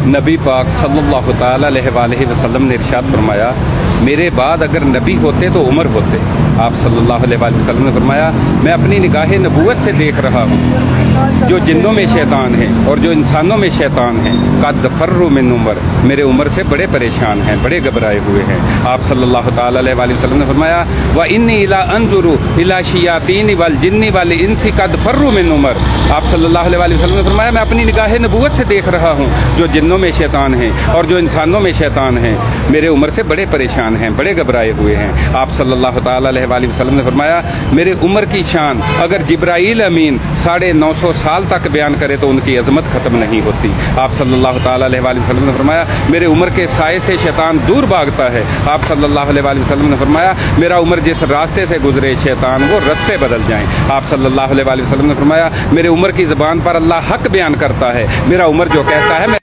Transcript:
نبی پاک صلی اللہ تعالی علیہ وآلہ وسلم نے ارشاد فرمایا، میرے بعد اگر نبی ہوتے تو عمر ہوتے۔ آپ صلی اللہ علیہ وآلہ وسلم نے فرمایا، میں اپنی نگاہ نبوت سے دیکھ رہا ہوں جو جنوں میں شیطان ہیں اور جو انسانوں میں شیطان ہیں، قد فروا من عمر، میرے عمر سے بڑے پریشان ہیں، بڑے گھبرائے ہوئے ہیں۔ آپ صلی اللہ تعالی علیہ وآلہ وسلم نے فرمایا، وَإِنِّي لَا أَنظُرُ إِلَىٰ شَيَاطِينِ وَالْجِنِّ وَالْإِنسِ قَدْ فَرُّوا مِنْ عُمَرَ۔ آپ صلی اللہ علیہ وآلہ وسلم نے فرمایا، میں اپنی نگاہ نبوت سے دیکھ رہا ہوں جو جنوں میں شیطان ہیں اور جو انسانوں میں شیطان ہیں، میرے عمر سے بڑے پریشان ہیں، بڑے گھبرائے ہوئے ہیں۔ آپ صلی اللہ تعالی علیہ وآلہ وسلم نے فرمایا، میرے عمر کی شان اگر جبرائیل امین 950 سال تک بیان کرے تو ان کی عظمت ختم نہیں ہوتی۔ آپ صلی اللہ تعالی علیہ وآلہ وسلم نے فرمایا، میرے عمر کے سائے سے شیطان دور بھاگتا ہے۔ آپ صلی اللہ علیہ وآلہ وسلم نے فرمایا، میرا عمر جس راستے سے گزرے شیطان وہ راستے بدل جائیں۔ آپ صلی اللہ علیہ وآلہ وسلم نے فرمایا، میرے عمر کی زبان پر اللہ حق بیان کرتا ہے، میرا عمر جو کہتا ہے